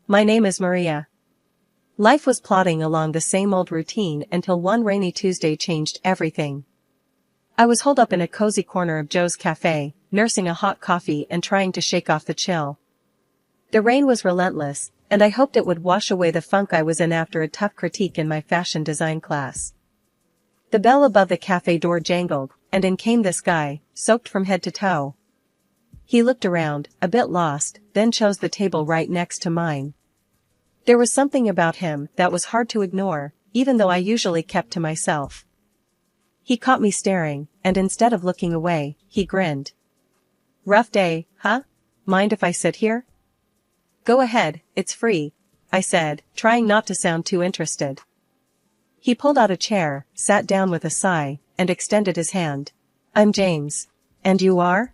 My name is Maria. Life was plodding along the same old routine until one rainy Tuesday changed everything. I was holed up in a cozy corner of Joe's cafe, nursing a hot coffee and trying to shake off the chill. The rain was relentless, and I hoped it would wash away the funk I was in after a tough critique in my fashion design class. The bell above the cafe door jangled, and in came this guy, soaked from head to toe. He looked around, a bit lost, then chose the table right next to mine. There was something about him that was hard to ignore, even though I usually kept to myself. He caught me staring, and instead of looking away, he grinned. "Rough day, huh? Mind if I sit here?" "Go ahead, it's free," I said, trying not to sound too interested. He pulled out a chair, sat down with a sigh, and extended his hand. "I'm James. And you are?"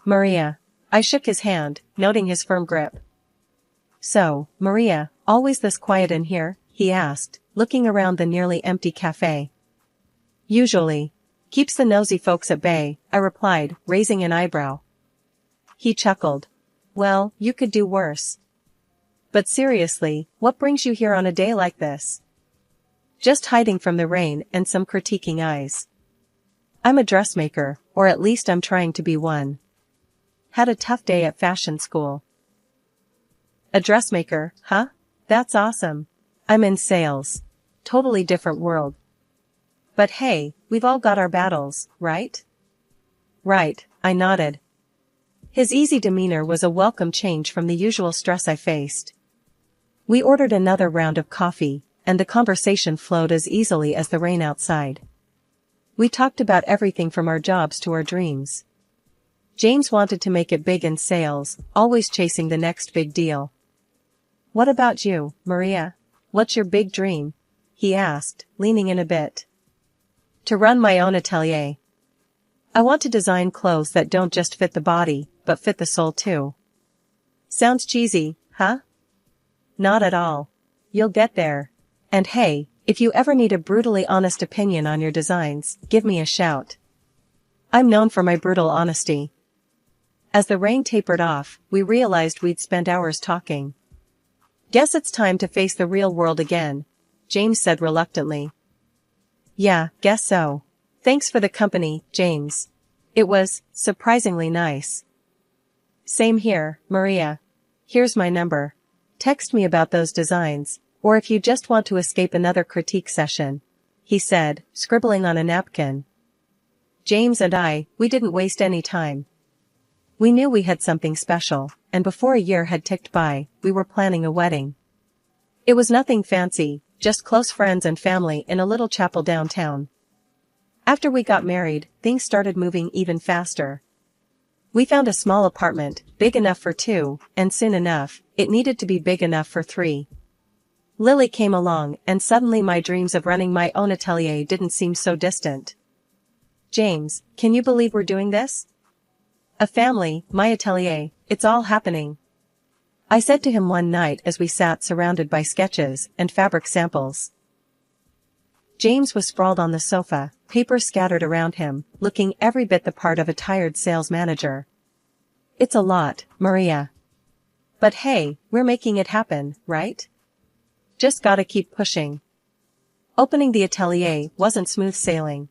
"Maria." I shook his hand, noting his firm grip. "So, Maria, always this quiet in here?" he asked, looking around the nearly empty cafe. "Usually. Keeps the nosy folks at bay," I replied, raising an eyebrow. He chuckled. "Well, you could do worse. But seriously, what brings you here on a day like this?" "Just hiding from the rain and some critiquing eyes. I'm a dressmaker, or at least I'm trying to be one. Had a tough day at fashion school." "A dressmaker, huh? That's awesome. I'm in sales. Totally different world. But hey, we've all got our battles, right?" "Right," I nodded. His easy demeanor was a welcome change from the usual stress I faced. We ordered another round of coffee, and the conversation flowed as easily as the rain outside. We talked about everything from our jobs to our dreams. James wanted to make it big in sales, always chasing the next big deal. "What about you, Maria? What's your big dream?" he asked, leaning in a bit. "To run my own atelier. I want to design clothes that don't just fit the body, but fit the soul too." Sounds cheesy, huh? Not at all. You'll get there. And hey, if you ever need a brutally honest opinion on your designs, give me a shout. I'm known for my brutal honesty. As the rain tapered off, we realized we'd spent hours talking. "Guess it's time to face the real world again," James said reluctantly. "Yeah, guess so. Thanks for the company, James. It was surprisingly nice." "Same here, Maria. Here's my number. Text me about those designs, or if you just want to escape another critique session," he said, scribbling on a napkin. James and we didn't waste any time. We knew we had something special, and before a year had ticked by, we were planning a wedding. It was nothing fancy, just close friends and family in a little chapel downtown. After we got married, things started moving even faster. We found a small apartment, big enough for two, and soon enough, it needed to be big enough for three. Lily came along, and suddenly my dreams of running my own atelier didn't seem so distant. "James, can you believe we're doing this? A family, my atelier, it's all happening," I said to him one night as we sat surrounded by sketches and fabric samples. James was sprawled on the sofa, papers scattered around him, looking every bit the part of a tired sales manager. "It's a lot, Maria. But hey, we're making it happen, right? Just gotta keep pushing." Opening the atelier wasn't smooth sailing.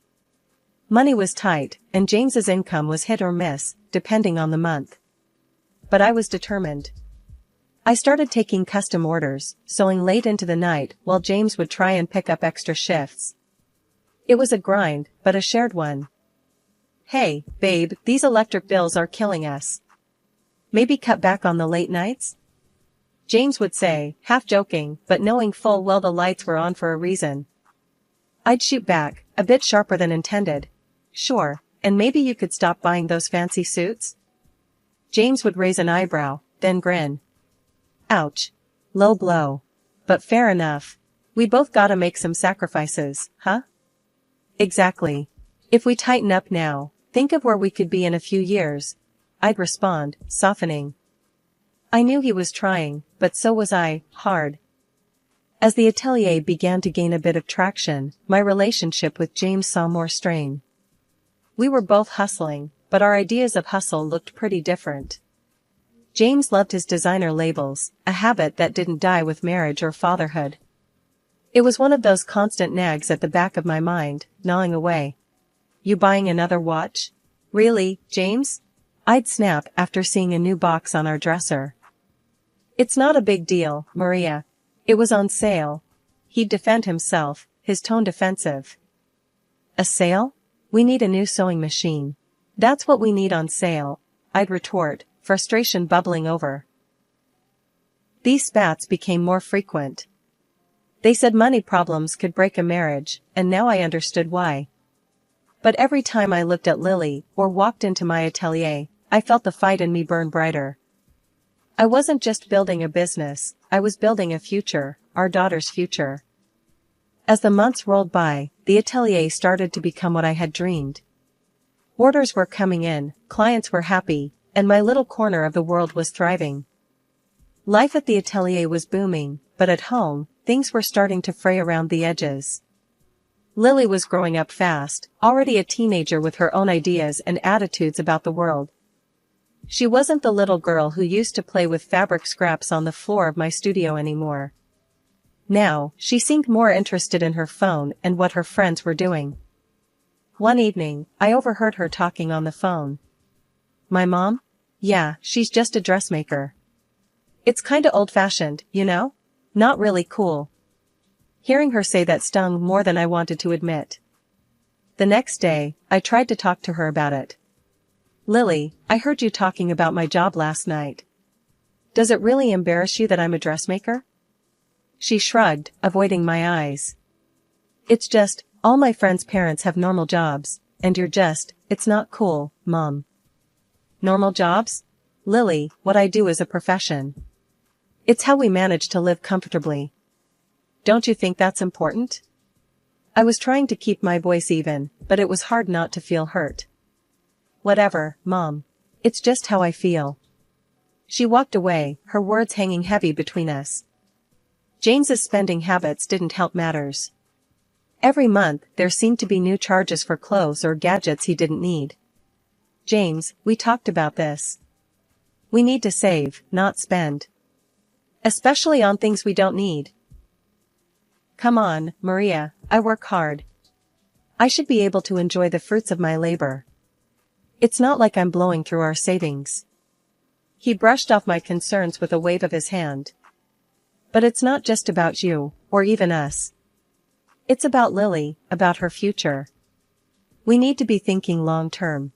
Money was tight, and James's income was hit or miss, depending on the month. But I was determined. I started taking custom orders, sewing late into the night while James would try and pick up extra shifts. It was a grind, but a shared one. "Hey, babe, these electric bills are killing us. Maybe cut back on the late nights?" James would say, half joking, but knowing full well the lights were on for a reason. I'd shoot back, a bit sharper than intended. "Sure, and maybe you could stop buying those fancy suits?" James would raise an eyebrow, then grin. Ouch. Low blow. But fair enough. We both gotta make some sacrifices, huh? "Exactly. If we tighten up now, think of where we could be in a few years," I'd respond, softening. I knew he was trying, but so was I, hard. As the atelier began to gain a bit of traction, my relationship with James saw more strain. We were both hustling, but our ideas of hustle looked pretty different. James loved his designer labels, a habit that didn't die with marriage or fatherhood. It was one of those constant nags at the back of my mind, gnawing away. You buying another watch? Really, James? I'd snap after seeing a new box on our dresser. It's not a big deal, Maria. It was on sale. He'd defend himself, his tone defensive. A sale? We need a new sewing machine. That's what we need on sale, I'd retort, frustration bubbling over. These spats became more frequent. They said money problems could break a marriage, and now I understood why. But every time I looked at Lily or walked into my atelier, I felt the fight in me burn brighter. I wasn't just building a business, I was building a future, our daughter's future. As the months rolled by, the atelier started to become what I had dreamed. Orders were coming in, clients were happy, and my little corner of the world was thriving. Life at the atelier was booming, but at home, things were starting to fray around the edges. Lily was growing up fast, already a teenager with her own ideas and attitudes about the world. She wasn't the little girl who used to play with fabric scraps on the floor of my studio anymore. Now, she seemed more interested in her phone and what her friends were doing. One evening, I overheard her talking on the phone. My mom? Yeah, she's just a dressmaker. It's kinda old-fashioned, you know? Not really cool. Hearing her say that stung more than I wanted to admit. The next day, I tried to talk to her about it. Lily, I heard you talking about my job last night. Does it really embarrass you that I'm a dressmaker? She shrugged, avoiding my eyes. It's just, all my friends' parents have normal jobs, and it's not cool, Mom. Normal jobs? Lily, what I do is a profession. It's how we manage to live comfortably. Don't you think that's important? I was trying to keep my voice even, but it was hard not to feel hurt. Whatever, Mom. It's just how I feel. She walked away, her words hanging heavy between us. James's spending habits didn't help matters. Every month, there seemed to be new charges for clothes or gadgets he didn't need. James, we talked about this. We need to save, not spend. Especially on things we don't need. Come on, Maria, I work hard. I should be able to enjoy the fruits of my labor. It's not like I'm blowing through our savings. He brushed off my concerns with a wave of his hand. But it's not just about you, or even us. It's about Lily, about her future. We need to be thinking long-term.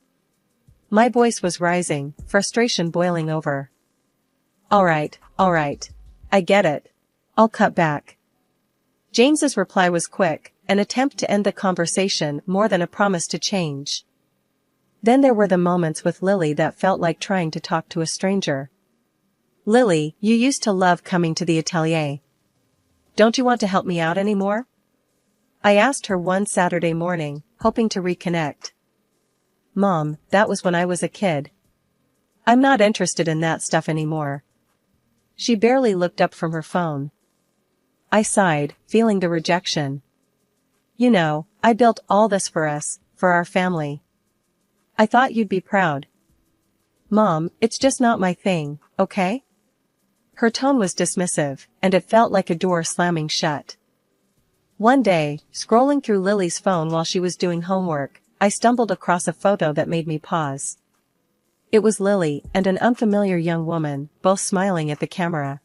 My voice was rising, frustration boiling over. All right. I get it. I'll cut back. James's reply was quick, an attempt to end the conversation more than a promise to change. Then there were the moments with Lily that felt like trying to talk to a stranger. Lily, you used to love coming to the atelier. Don't you want to help me out anymore? I asked her one Saturday morning, hoping to reconnect. Mom, that was when I was a kid. I'm not interested in that stuff anymore. She barely looked up from her phone. I sighed, feeling the rejection. You know, I built all this for us, for our family. I thought you'd be proud. Mom, it's just not my thing, okay? Her tone was dismissive, and it felt like a door slamming shut. One day, scrolling through Lily's phone while she was doing homework, I stumbled across a photo that made me pause. It was Lily and an unfamiliar young woman, both smiling at the camera.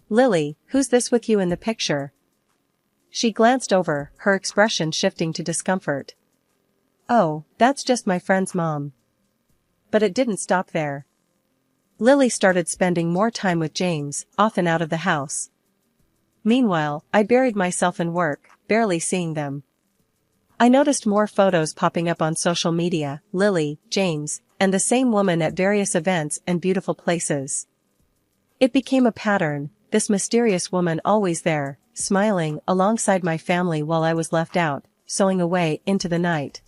Lily, who's this with you in the picture? She glanced over, her expression shifting to discomfort. Oh, that's just my friend's mom. But it didn't stop there. Lily started spending more time with James, often out of the house. Meanwhile, I buried myself in work, barely seeing them. I noticed more photos popping up on social media, Lily, James, and the same woman at various events and beautiful places. It became a pattern, this mysterious woman always there, smiling alongside my family while I was left out, sewing away into the night.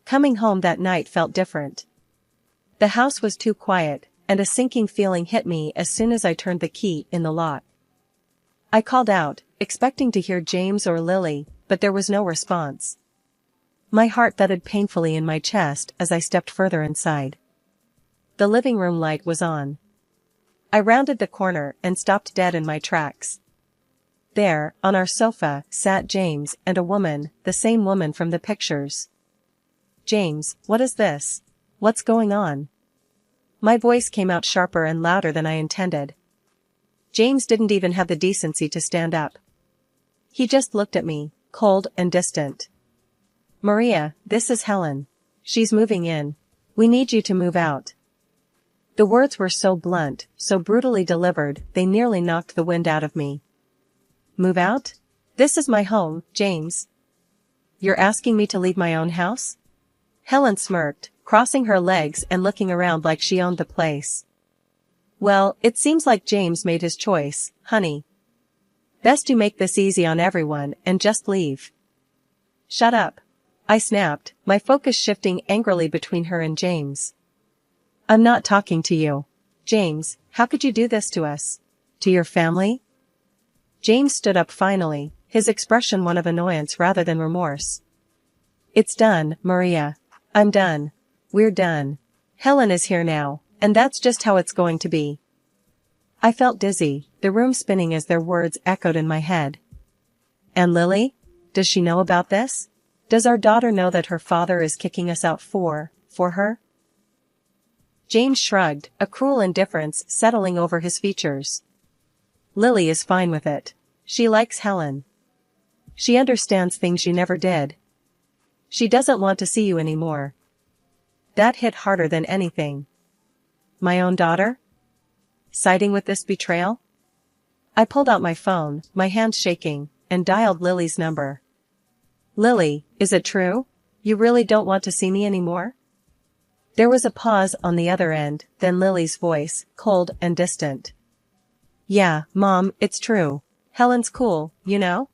Coming home that night felt different. The house was too quiet, and a sinking feeling hit me as soon as I turned the key in the lock. I called out, expecting to hear James or Lily, but there was no response. My heart thudded painfully in my chest as I stepped further inside. The living room light was on. I rounded the corner and stopped dead in my tracks. There, on our sofa, sat James and a woman, the same woman from the pictures. "James, what is this? What's going on?" My voice came out sharper and louder than I intended. James didn't even have the decency to stand up. He just looked at me, cold and distant. "Maria, this is Helen. She's moving in. We need you to move out." The words were so blunt, so brutally delivered, they nearly knocked the wind out of me. "Move out? This is my home, James. You're asking me to leave my own house?" Helen smirked, crossing her legs and looking around like she owned the place. "Well, it seems like James made his choice, honey. Best you make this easy on everyone and just leave." "Shut up," I snapped, my focus shifting angrily between her and James. "I'm not talking to you. James, how could you do this to us? To your family?" James stood up finally, his expression one of annoyance rather than remorse. "It's done, Maria. I'm done. We're done. Helen is here now, and that's just how it's going to be." I felt dizzy, the room spinning as their words echoed in my head. "And Lily? Does she know about this? Does our daughter know that her father is kicking us out for her?" James shrugged, a cruel indifference settling over his features. "Lily is fine with it. She likes Helen. She understands things you never did. She doesn't want to see you anymore." That hit harder than anything. My own daughter? Siding with this betrayal? I pulled out my phone, my hands shaking, and dialed Lily's number. "Lily, is it true? You really don't want to see me anymore?" There was a pause on the other end, then Lily's voice, cold and distant. "Yeah, Mom, it's true. Helen's cool, you know?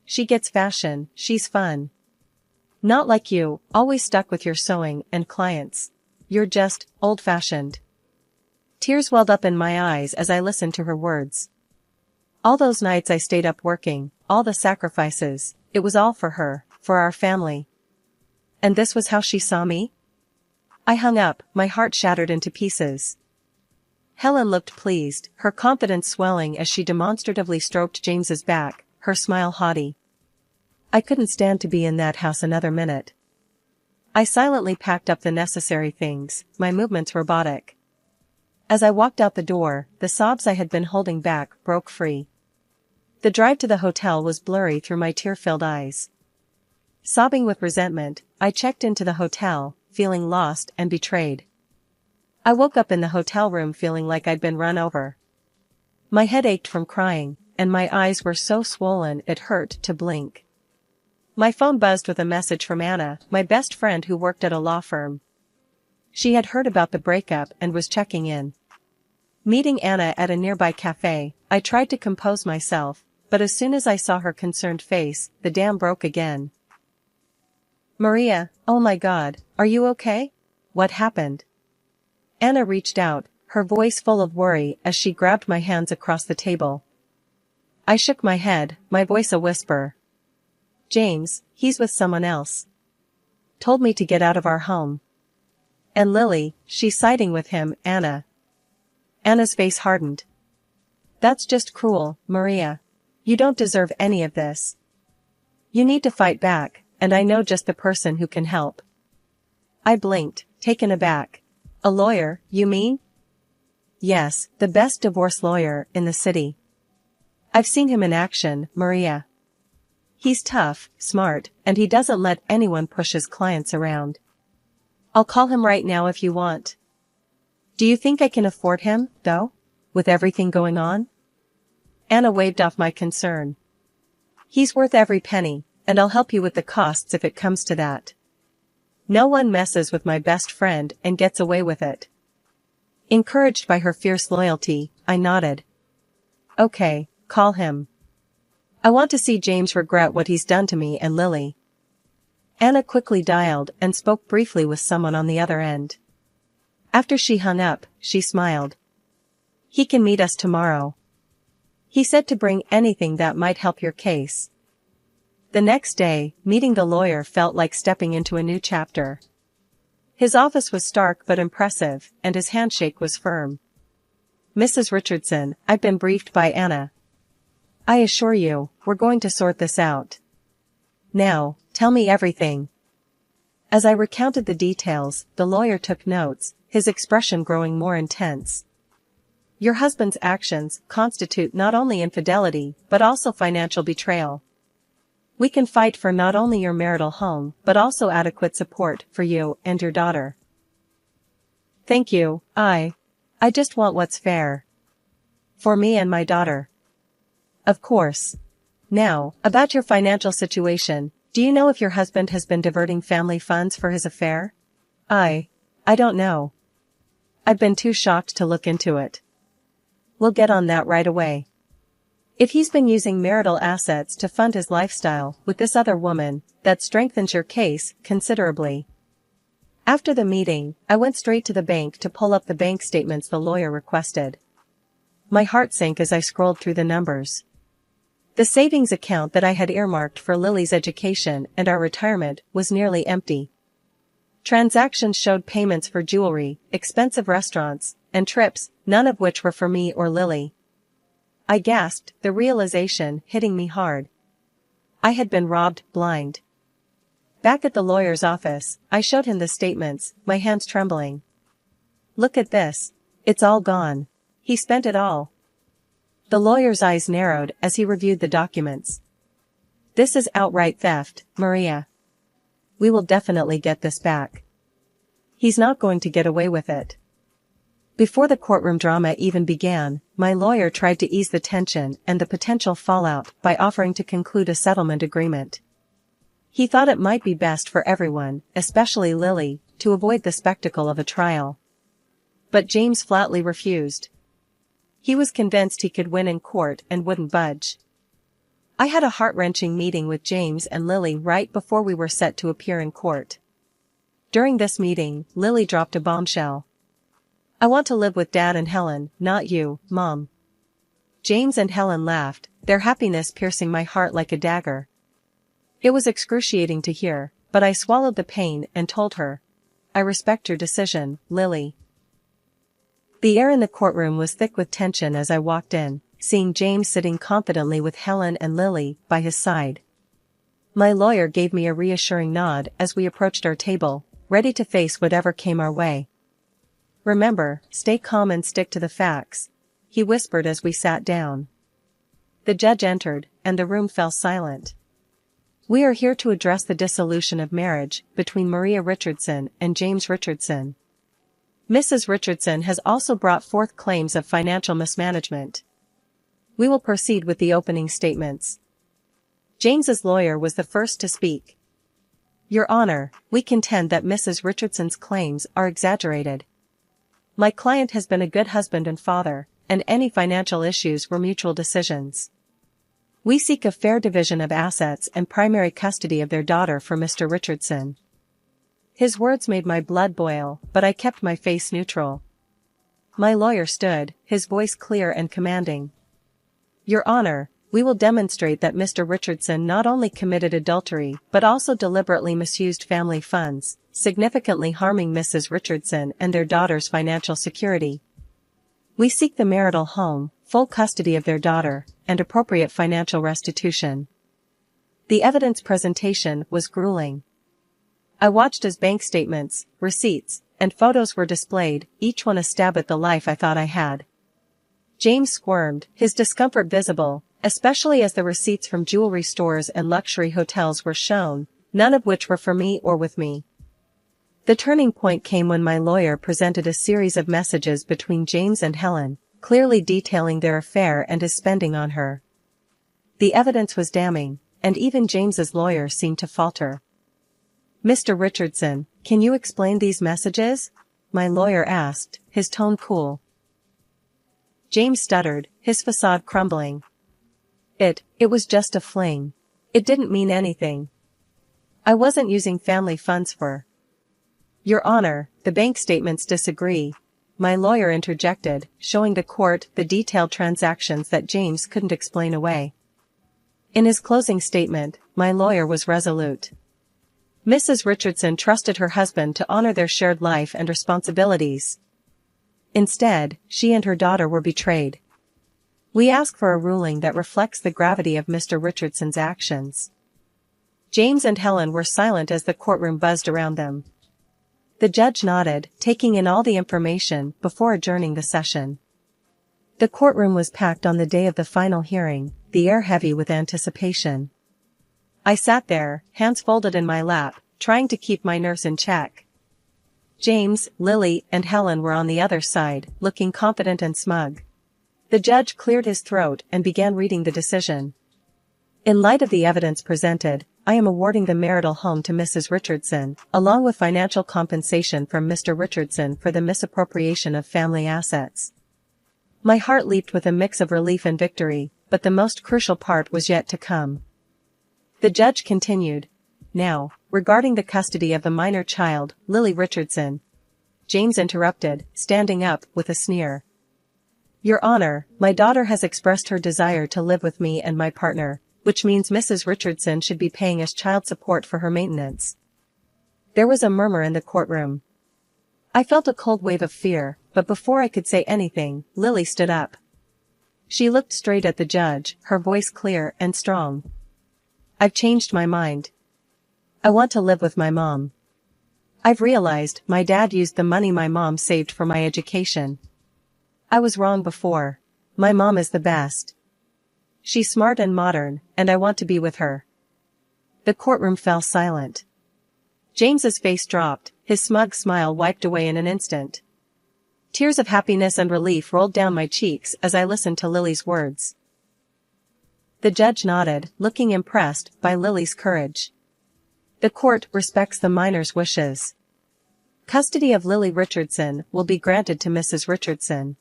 She gets fashion, she's fun. Not like you, always stuck with your sewing and clients. You're just old-fashioned." Tears welled up in my eyes as I listened to her words. All those nights I stayed up working, all the sacrifices, it was all for her, for our family. And this was how she saw me? I hung up, my heart shattered into pieces. Helen looked pleased, her confidence swelling as she demonstratively stroked James's back, her smile haughty. I couldn't stand to be in that house another minute. I silently packed up the necessary things, my movements robotic. As I walked out the door, the sobs I had been holding back broke free. The drive to the hotel was blurry through my tear-filled eyes. Sobbing with resentment, I checked into the hotel, feeling lost and betrayed. I woke up in the hotel room feeling like I'd been run over. My head ached from crying, and my eyes were so swollen it hurt to blink. My phone buzzed with a message from Anna, my best friend who worked at a law firm. She had heard about the breakup and was checking in. Meeting Anna at a nearby cafe, I tried to compose myself, but as soon as I saw her concerned face, the dam broke again. "Maria, oh my God, are you okay? What happened?" Anna reached out, her voice full of worry as she grabbed my hands across the table. I shook my head, my voice a whisper. "James, he's with someone else. Told me to get out of our home. And Lily, she's siding with him, Anna." Anna's face hardened. "That's just cruel, Maria. You don't deserve any of this. You need to fight back, and I know just the person who can help." I blinked, taken aback. "A lawyer, you mean?" "Yes, the best divorce lawyer in the city. I've seen him in action, Maria. He's tough, smart, and he doesn't let anyone push his clients around. I'll call him right now if you want." "Do you think I can afford him, though? With everything going on?" Anna waved off my concern. "He's worth every penny, and I'll help you with the costs if it comes to that. No one messes with my best friend and gets away with it." Encouraged by her fierce loyalty, I nodded. "Okay, call him. I want to see James regret what he's done to me and Lily." Anna quickly dialed and spoke briefly with someone on the other end. After she hung up, she smiled. "He can meet us tomorrow. He said to bring anything that might help your case." The next day, meeting the lawyer felt like stepping into a new chapter. His office was stark but impressive, and his handshake was firm. "Mrs. Richardson, I've been briefed by Anna. I assure you, we're going to sort this out. Now, tell me everything." As I recounted the details, the lawyer took notes, his expression growing more intense. "Your husband's actions constitute not only infidelity but also financial betrayal. We can fight for not only your marital home but also adequate support for you and your daughter." "Thank you, I just want what's fair. For me and my daughter." "Of course. Now, about your financial situation, do you know if your husband has been diverting family funds for his affair?" I don't know. I've been too shocked to look into it." "We'll get on that right away. If he's been using marital assets to fund his lifestyle with this other woman, that strengthens your case considerably." After the meeting, I went straight to the bank to pull up the bank statements the lawyer requested. My heart sank as I scrolled through the numbers. The savings account that I had earmarked for Lily's education and our retirement was nearly empty. Transactions showed payments for jewelry, expensive restaurants, and trips, none of which were for me or Lily. I gasped, the realization hitting me hard. I had been robbed blind. Back at the lawyer's office, I showed him the statements, my hands trembling. "Look at this. It's all gone. He spent it all." The lawyer's eyes narrowed as he reviewed the documents. "This is outright theft, Maria. We will definitely get this back. He's not going to get away with it." Before the courtroom drama even began, my lawyer tried to ease the tension and the potential fallout by offering to conclude a settlement agreement. He thought it might be best for everyone, especially Lily, to avoid the spectacle of a trial. But James flatly refused. He was convinced he could win in court and wouldn't budge. I had a heart-wrenching meeting with James and Lily right before we were set to appear in court. During this meeting, Lily dropped a bombshell. "I want to live with Dad and Helen, not you, Mom." James and Helen laughed, their happiness piercing my heart like a dagger. It was excruciating to hear, but I swallowed the pain and told her, "I respect your decision, Lily." The air in the courtroom was thick with tension as I walked in, seeing James sitting confidently with Helen and Lily by his side. My lawyer gave me a reassuring nod as we approached our table, ready to face whatever came our way. "Remember, stay calm and stick to the facts," he whispered as we sat down. The judge entered, and the room fell silent. "We are here to address the dissolution of marriage between Maria Richardson and James Richardson. Mrs. Richardson has also brought forth claims of financial mismanagement. We will proceed with the opening statements." James's lawyer was the first to speak. "Your Honor, we contend that Mrs. Richardson's claims are exaggerated. My client has been a good husband and father, and any financial issues were mutual decisions. We seek a fair division of assets and primary custody of their daughter for Mr. Richardson." His words made my blood boil, but I kept my face neutral. My lawyer stood, his voice clear and commanding. "Your Honor, we will demonstrate that Mr. Richardson not only committed adultery but also deliberately misused family funds, significantly harming Mrs. Richardson and their daughter's financial security. We seek the marital home, full custody of their daughter, and appropriate financial restitution." The evidence presentation was grueling. I watched as bank statements, receipts, and photos were displayed, each one a stab at the life I thought I had. James squirmed, his discomfort visible, especially as the receipts from jewelry stores and luxury hotels were shown, none of which were for me or with me. The turning point came when my lawyer presented a series of messages between James and Helen, clearly detailing their affair and his spending on her. The evidence was damning, and even James's lawyer seemed to falter. "Mr. Richardson, can you explain these messages?" my lawyer asked, his tone cool. James stuttered, his facade crumbling. It was just a fling. It didn't mean anything. I wasn't using family funds for." "Your Honor, the bank statements disagree," my lawyer interjected, showing the court the detailed transactions that James couldn't explain away. In his closing statement, my lawyer was resolute. Mrs. Richardson trusted her husband to honor their shared life and responsibilities. Instead, she and her daughter were betrayed. We ask for a ruling that reflects the gravity of Mr. Richardson's actions. James and Helen were silent as the courtroom buzzed around them. The judge nodded, taking in all the information before adjourning the session. The courtroom was packed on the day of the final hearing, the air heavy with anticipation. I sat there, hands folded in my lap, trying to keep my nerves in check. James, Lily, and Helen were on the other side, looking confident and smug. The judge cleared his throat and began reading the decision. In light of the evidence presented, I am awarding the marital home to Mrs. Richardson, along with financial compensation from Mr. Richardson for the misappropriation of family assets. My heart leaped with a mix of relief and victory, but the most crucial part was yet to come. The judge continued. Now, regarding the custody of the minor child, Lily Richardson. James interrupted, standing up with a sneer. Your Honor, my daughter has expressed her desire to live with me and my partner, which means Mrs. Richardson should be paying us child support for her maintenance. There was a murmur in the courtroom. I felt a cold wave of fear, but before I could say anything, Lily stood up. She looked straight at the judge, her voice clear and strong. I've changed my mind. I want to live with my mom. I've realized my dad used the money my mom saved for my education. I was wrong before. My mom is the best. She's smart and modern, and I want to be with her. The courtroom fell silent. James's face dropped, his smug smile wiped away in an instant. Tears of happiness and relief rolled down my cheeks as I listened to Lily's words. The judge nodded, looking impressed by Lily's courage. The court respects the minor's wishes. Custody of Lily Richardson will be granted to Mrs. Richardson.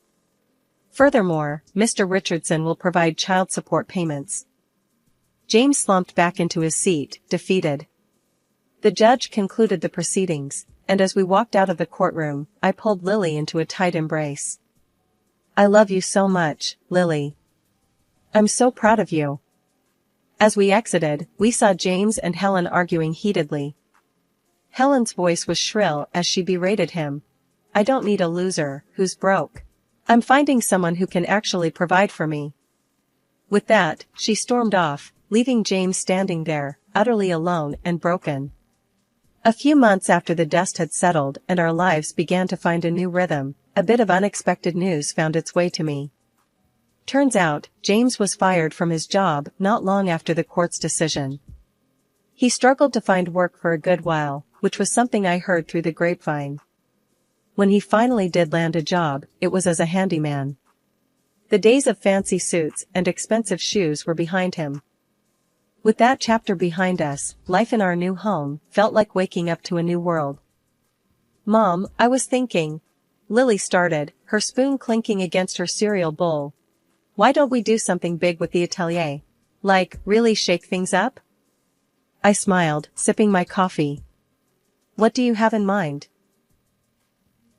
Furthermore, Mr. Richardson will provide child support payments. James slumped back into his seat, defeated. The judge concluded the proceedings, and as we walked out of the courtroom, I pulled Lily into a tight embrace. I love you so much, Lily. I'm so proud of you. As we exited, we saw James and Helen arguing heatedly. Helen's voice was shrill as she berated him. I don't need a loser who's broke. I'm finding someone who can actually provide for me. With that, she stormed off, leaving James standing there, utterly alone and broken. A few months after the dust had settled and our lives began to find a new rhythm, a bit of unexpected news found its way to me. Turns out, James was fired from his job not long after the court's decision. He struggled to find work for a good while, which was something I heard through the grapevine. When he finally did land a job, it was as a handyman. The days of fancy suits and expensive shoes were behind him. With that chapter behind us, life in our new home felt like waking up to a new world. Mom, I was thinking. Lily started, her spoon clinking against her cereal bowl. Why don't we do something big with the atelier? Like, really shake things up? I smiled, sipping my coffee. What do you have in mind?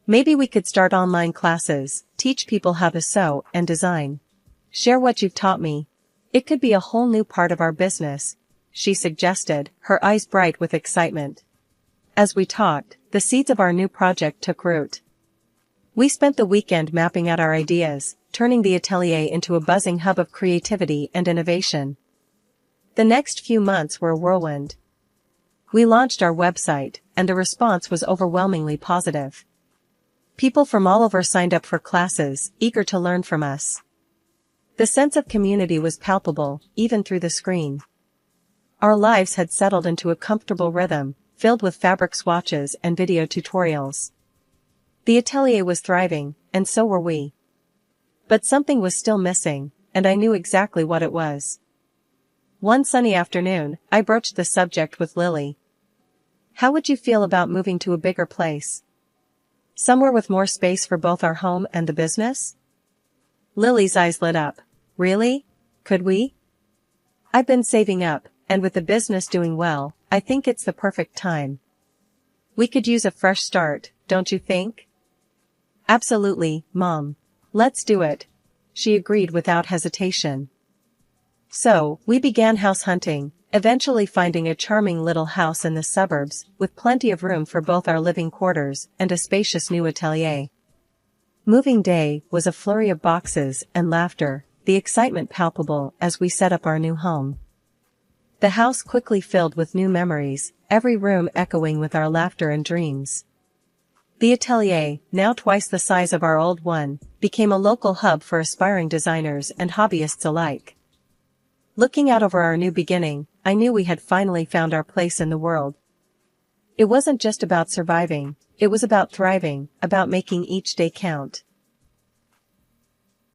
Maybe we could start online classes, teach people how to sew and design. Share what you've taught me. It could be a whole new part of our business, she suggested, her eyes bright with excitement. As we talked, the seeds of our new project took root. We spent the weekend mapping out our ideas, turning the atelier into a buzzing hub of creativity and innovation. The next few months were a whirlwind. We launched our website, and the response was overwhelmingly positive. People from all over signed up for classes, eager to learn from us. The sense of community was palpable, even through the screen. Our lives had settled into a comfortable rhythm, filled with fabric swatches and video tutorials. The atelier was thriving, and so were we. But something was still missing, and I knew exactly what it was. One sunny afternoon, I broached the subject with Lily. How would you feel about moving to a bigger place? Somewhere with more space for both our home and the business? Lily's eyes lit up. Really? Could we? I've been saving up, and with the business doing well, I think it's the perfect time. We could use a fresh start, don't you think? Absolutely, Mom. Let's do it, she agreed without hesitation. So, we began house hunting, eventually finding a charming little house in the suburbs, with plenty of room for both our living quarters and a spacious new atelier. Moving day was a flurry of boxes and laughter, the excitement palpable as we set up our new home. The house quickly filled with new memories, every room echoing with our laughter and dreams. The atelier, now twice the size of our old one, became a local hub for aspiring designers and hobbyists alike. Looking out over our new beginning, I knew we had finally found our place in the world. It wasn't just about surviving, it was about thriving, about making each day count.